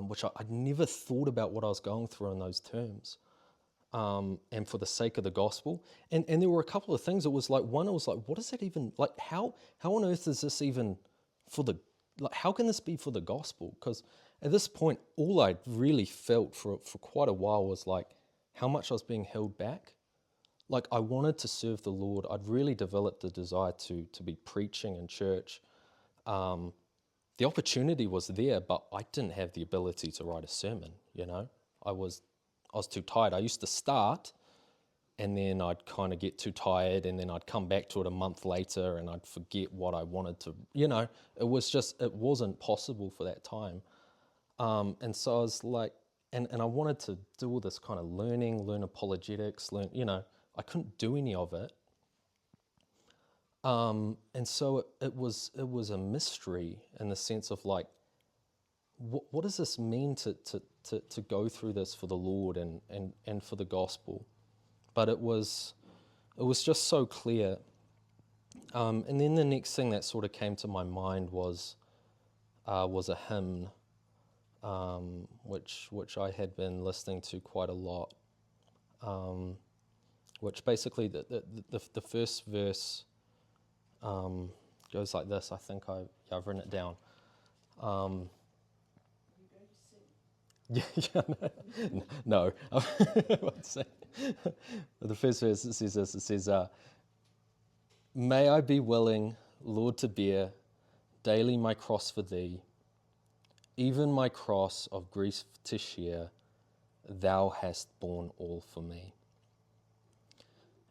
Speaker 1: Which I'd never thought about what I was going through in those terms. And for the sake of the gospel. And there were a couple of things. It was like, one, it was like, what is that even, like, how on earth is this even how can this be for the gospel? Because at this point, all I really felt for quite a while was like, how much I was being held back. Like, I wanted to serve the Lord. I'd really developed the desire to be preaching in church. The opportunity was there, but I didn't have the ability to write a sermon, I was too tired. I used to start, and then I'd kind of get too tired, and then I'd come back to it a month later, and I'd forget what I wanted to, it wasn't possible for that time. And so I was like, and I wanted to do all this kind of learn apologetics, I couldn't do any of it. And so it was a mystery in the sense of like, what does this mean to go through this for the Lord and for the gospel? But it was just so clear. And then the next thing that sort of came to my mind was a hymn, which I had been listening to quite a lot, which basically the first verse goes like this. I think I've written it down. Yeah, no. What's that? The first verse, it says this. It says, "May I be willing, Lord, to bear daily my cross for thee, even my cross of grief to share. Thou hast borne all for me."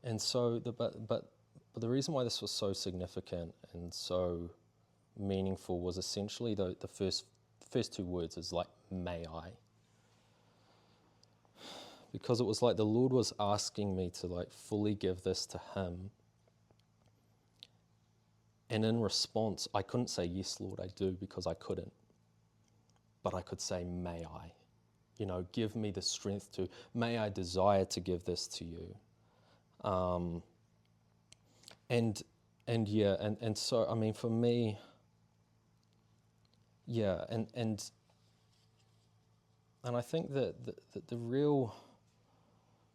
Speaker 1: And so, but the reason why this was so significant and so meaningful was essentially the first two words is like, "May I." Because it was like the Lord was asking me to like fully give this to Him. And in response, I couldn't say, "Yes, Lord, I do," because I couldn't. But I could say, "May I." Give me the strength to, may I desire to give this to you. And so, I mean, for me, yeah, and I think that the real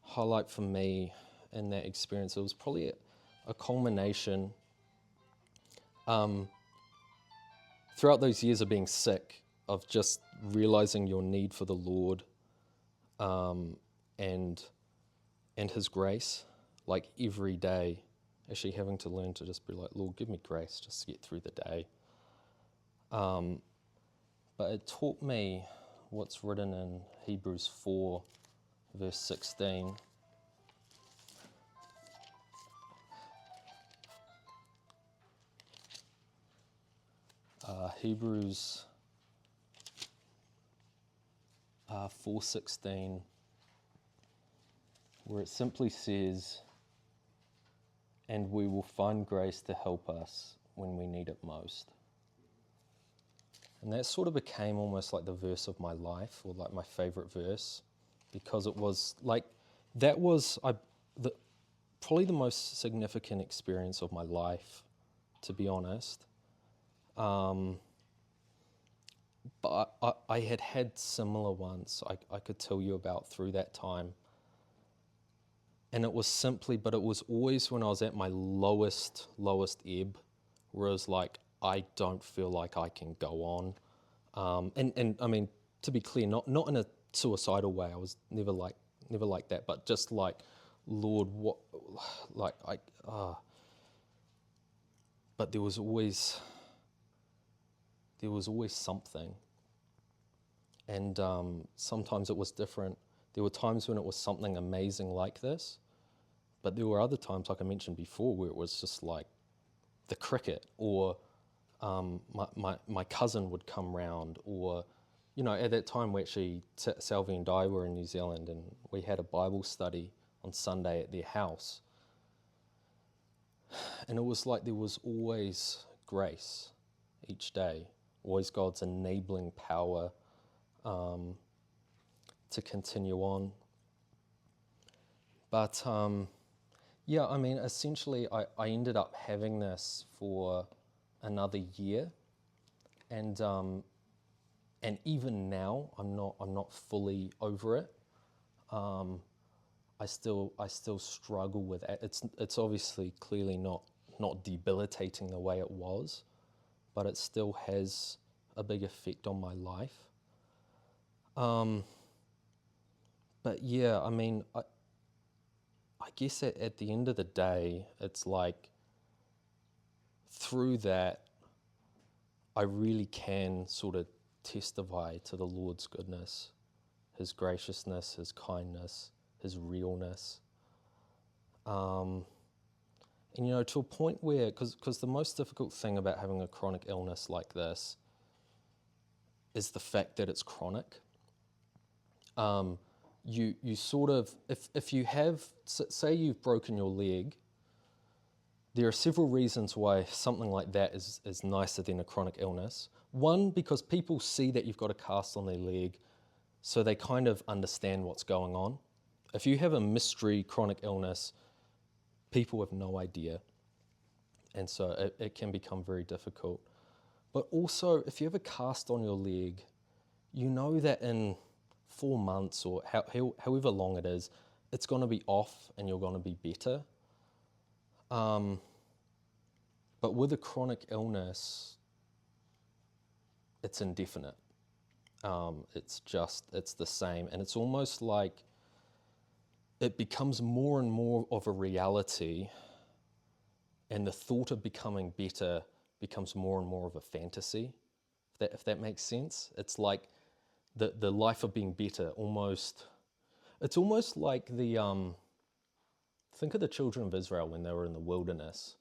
Speaker 1: highlight for me in that experience, it was probably a culmination throughout those years of being sick, of just realizing your need for the Lord and His grace, like every day, actually having to learn to just be like, "Lord, give me grace just to get through the day." But it taught me what's written in Hebrews 4, verse 16. Hebrews 4:16, where it simply says, "And we will find grace to help us when we need it most." And that sort of became almost like the verse of my life, or like my favorite verse, because it was like, that was probably the most significant experience of my life, to be honest. But I had similar ones I could tell you about through that time. And it was always when I was at my lowest ebb, where it was like, I don't feel like I can go on. And I mean, to be clear, not in a suicidal way. I was never like that, but just like, "Lord, what, like but there was always something. And sometimes it was different. There were times when it was something amazing like this, but there were other times, like I mentioned before, where it was just like the cricket, or my cousin would come round, or, at that time we actually, Salvi and I were in New Zealand, and we had a Bible study on Sunday at their house. And it was like there was always grace each day, always God's enabling power to continue on. But yeah, I mean, essentially I ended up having this for another year, and even now I'm not fully over it. I still struggle with it. It's obviously clearly not debilitating the way it was, but it still has a big effect on my life. But yeah, I mean, I guess at the end of the day, it's like, through that, I really can sort of testify to the Lord's goodness, His graciousness, His kindness, His realness. And, to a point where, because the most difficult thing about having a chronic illness like this is the fact that it's chronic. You sort of, if you have, say you've broken your leg, there are several reasons why something like that is nicer than a chronic illness. One, because people see that you've got a cast on their leg, so they kind of understand what's going on. If you have a mystery chronic illness, people have no idea. And so it can become very difficult. But also, if you have a cast on your leg, you know that in 4 months, or however long it is, it's going to be off and you're going to be better. But with a chronic illness, it's indefinite. It's the same. And it's almost like it becomes more and more of a reality, and the thought of becoming better becomes more and more of a fantasy, if that makes sense. It's like the life of being better it's almost like think of the children of Israel when they were in the wilderness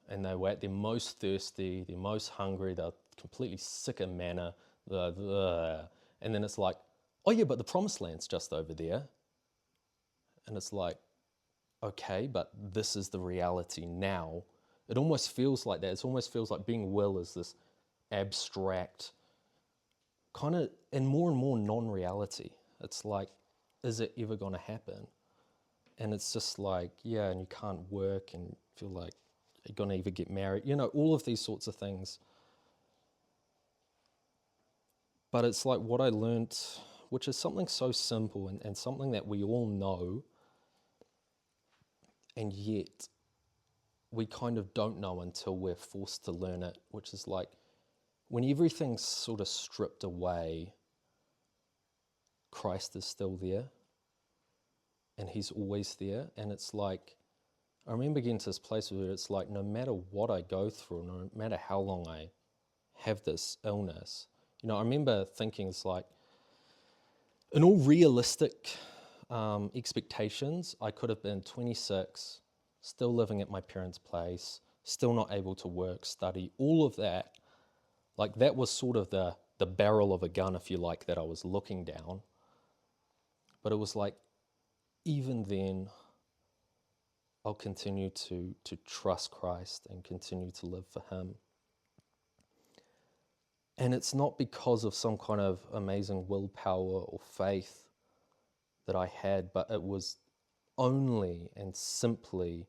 Speaker 1: and they were at their most thirsty, their most hungry, they're completely sick of manna, and then it's like, oh yeah, but the promised land's just over there. And it's like, okay, but this is the reality now. It almost feels like that. It almost feels like being well is this abstract kind of, and more non-reality. It's like, is it ever going to happen? And it's just like, yeah, and you can't work and feel like you're going to either get married, all of these sorts of things. But it's like what I learnt, which is something so simple and something that we all know, and yet we kind of don't know until we're forced to learn it, which is like when everything's sort of stripped away, Christ is still there, and he's always there. And it's like, I remember getting to this place where it's like, no matter what I go through, no matter how long I have this illness, I remember thinking it's like, in all realistic expectations, I could have been 26, still living at my parents' place, still not able to work, study, all of that. Like that was sort of the barrel of a gun, if you like, that I was looking down. But it was like, even then, I'll continue to trust Christ and continue to live for him. And it's not because of some kind of amazing willpower or faith that I had, but it was only and simply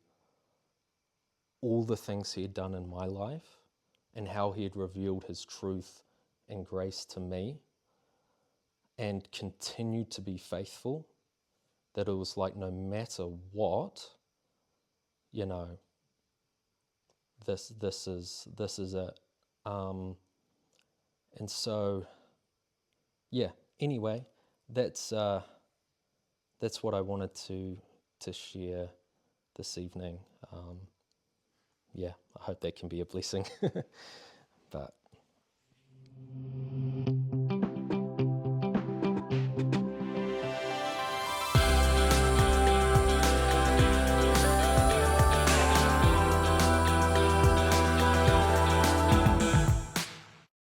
Speaker 1: all the things he had done in my life and how he had revealed his truth and grace to me and continued to be faithful, that it was like, no matter what, this is it. And so, yeah. Anyway, that's what I wanted to share this evening. Yeah, I hope that can be a blessing. But